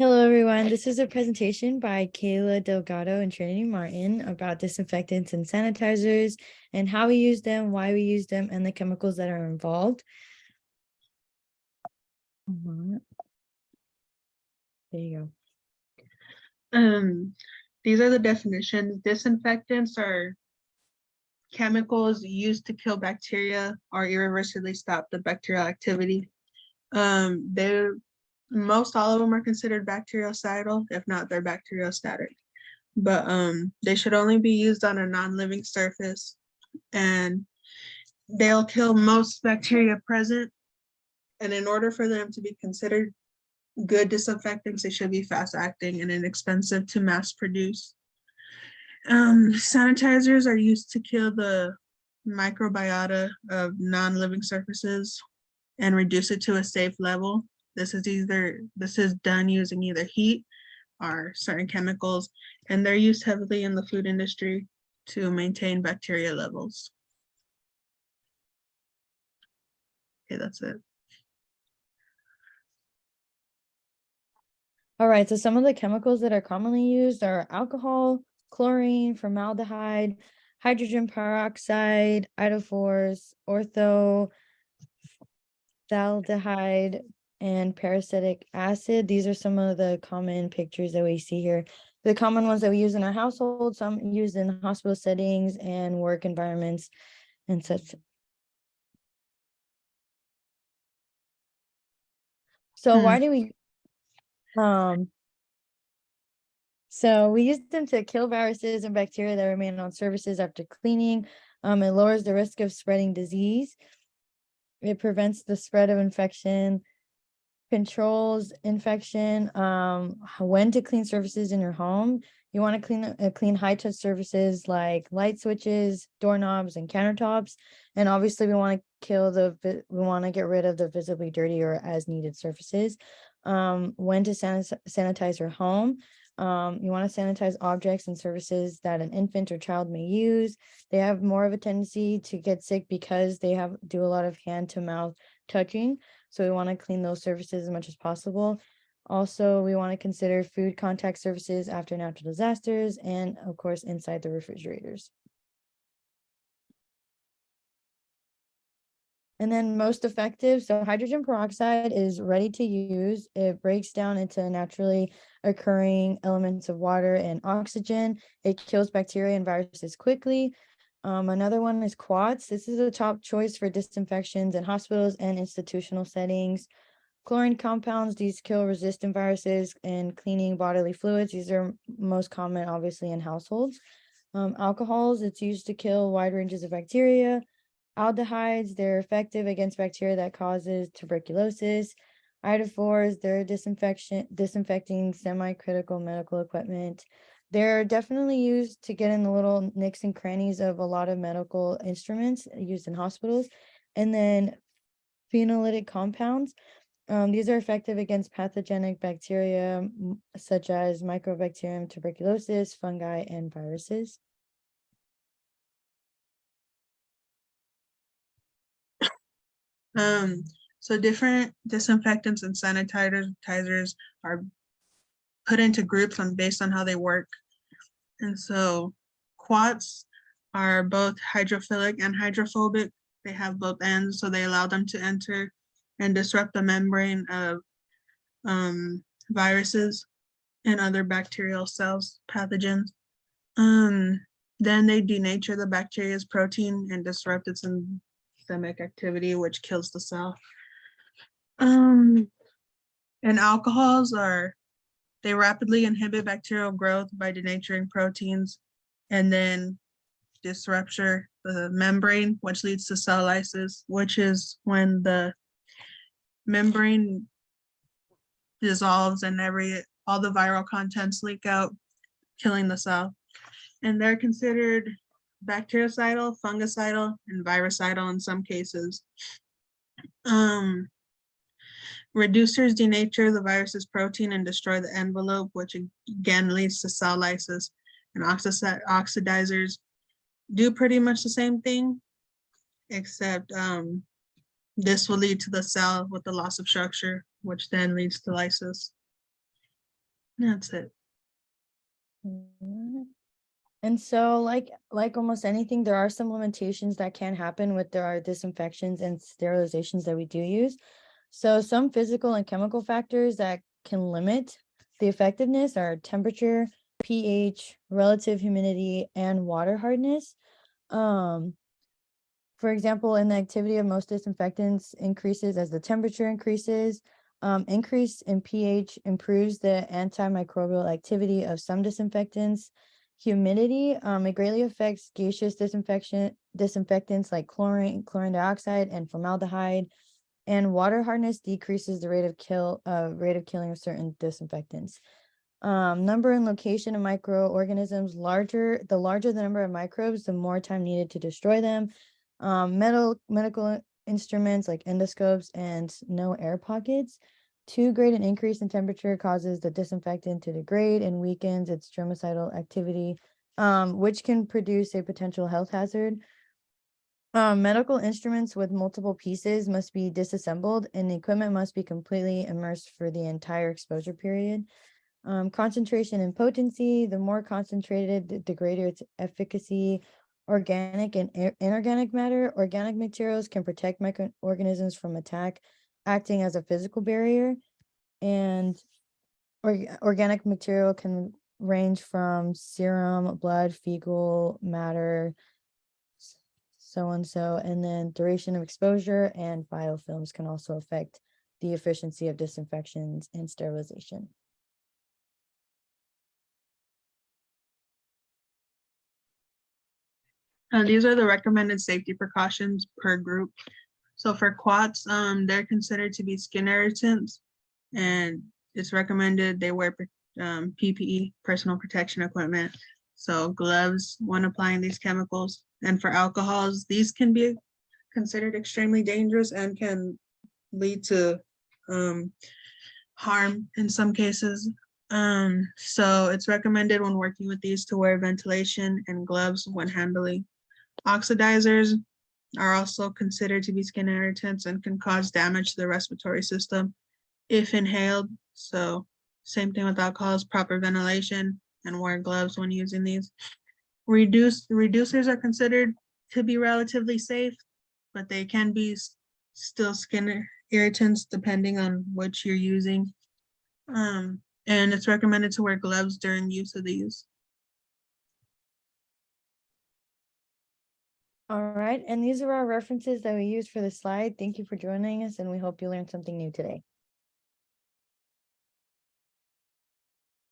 Hello, everyone. This is a presentation by Kayla, Delgado, and Trinity Martin about disinfectants and sanitizers and how we use them, why we use them, and the chemicals that are involved. There you go. These are the definitions. Disinfectants are chemicals used to kill bacteria or irreversibly stop the bacterial activity. Most all of them are considered bactericidal, if not they're bacteriostatic. But they should only be used on a non-living surface, and they'll kill most bacteria present. And in order for them to be considered good disinfectants, they should be fast acting and inexpensive to mass produce. Sanitizers are used to kill the microbiota of non-living surfaces and reduce it to a safe level. This is done using either heat or certain chemicals, and they're used heavily in the food industry to maintain bacteria levels. Okay, that's it. All right, so some of the chemicals that are commonly used are alcohol, chlorine, formaldehyde, hydrogen peroxide, iodophores, orthophthaldehyde, and peracetic acid. These are some of the common pictures that we see here. The common ones that we use in our household, some used in hospital settings and work environments and such. So why do we So we use them to kill viruses and bacteria that remain on surfaces after cleaning. It lowers the risk of spreading disease. It prevents the spread of infection, controls infection. When to clean surfaces in your home. You want to clean high-touch surfaces like light switches, doorknobs, and countertops. And obviously we want to get rid of the visibly dirty or as needed surfaces. When to sanitize your home. You want to sanitize objects and surfaces that an infant or child may use. They have more of a tendency to get sick because they do a lot of hand to mouth touching. So we want to clean those surfaces as much as possible. Also, we want to consider food contact surfaces after natural disasters and, of course, inside the refrigerators. And then most effective, so hydrogen peroxide is ready to use. It breaks down into naturally occurring elements of water and oxygen. It kills bacteria and viruses quickly. Another one is quartz. This is a top choice for disinfections in hospitals and institutional settings. Chlorine compounds, these kill resistant viruses and cleaning bodily fluids. These are most common, obviously, in households. Alcohols, it's used to kill wide ranges of bacteria. Aldehydes, they're effective against bacteria that causes tuberculosis. Iodophores, they're disinfecting semi-critical medical equipment. They're definitely used to get in the little nicks and crannies of a lot of medical instruments used in hospitals. And then phenolitic compounds. These are effective against pathogenic bacteria such as Mycobacterium tuberculosis, fungi, and viruses. So different disinfectants and sanitizers are put into groups based on how they work. And so quats are both hydrophilic and hydrophobic. They have both ends, so they allow them to enter and disrupt the membrane of viruses and other bacterial cells, pathogens. Then they denature the bacteria's protein and disrupt its systemic activity, which kills the cell. And alcohols they rapidly inhibit bacterial growth by denaturing proteins and then disrupt the membrane, which leads to cell lysis, which is when the membrane dissolves and all the viral contents leak out, killing the cell. And they're considered bactericidal, fungicidal, and virucidal in some cases. Reducers denature the virus's protein and destroy the envelope, which again leads to cell lysis. And oxidizers do pretty much the same thing, except this will lead to the cell with the loss of structure, which then leads to lysis. That's it. Mhm. And so, like almost anything, there are some limitations that can happen with our disinfections and sterilizations that we do use. So some physical and chemical factors that can limit the effectiveness are temperature, pH, relative humidity, and water hardness. Um, for example, in the activity of most disinfectants increases as the temperature increases. Increase in pH improves the antimicrobial activity of some disinfectants. Humidity, it greatly affects gaseous disinfectants like chlorine, chlorine dioxide, and formaldehyde. And water hardness decreases the rate of killing of certain disinfectants. Number and location of microorganisms, the larger the number of microbes, the more time needed to destroy them. Medical instruments like endoscopes and no air pockets. Too great an increase in temperature causes the disinfectant to degrade and weakens its germicidal activity, which can produce a potential health hazard. Medical instruments with multiple pieces must be disassembled and the equipment must be completely immersed for the entire exposure period. Concentration and potency, the more concentrated, the greater its efficacy. Organic and inorganic matter, organic materials can protect microorganisms from attack, acting as a physical barrier. And organic material can range from serum, blood, fecal matter, so and so. And then duration of exposure and biofilms can also affect the efficiency of disinfections and sterilization. These are the recommended safety precautions per group. So for quats, they're considered to be skin irritants, and it's recommended they wear PPE, personal protection equipment, so gloves when applying these chemicals. And for alcohols, these can be considered extremely dangerous and can lead to harm in some cases. So it's recommended when working with these to wear ventilation and gloves when handling. Oxidizers are also considered to be skin irritants and can cause damage to the respiratory system if inhaled. So same thing with alcohols, proper ventilation and wear gloves when using these. Reducers are considered to be relatively safe, but they can be still skin irritants depending on which you're using. And it's recommended to wear gloves during use of these. All right, and these are our references that we use for the slide. Thank you for joining us, and we hope you learned something new today.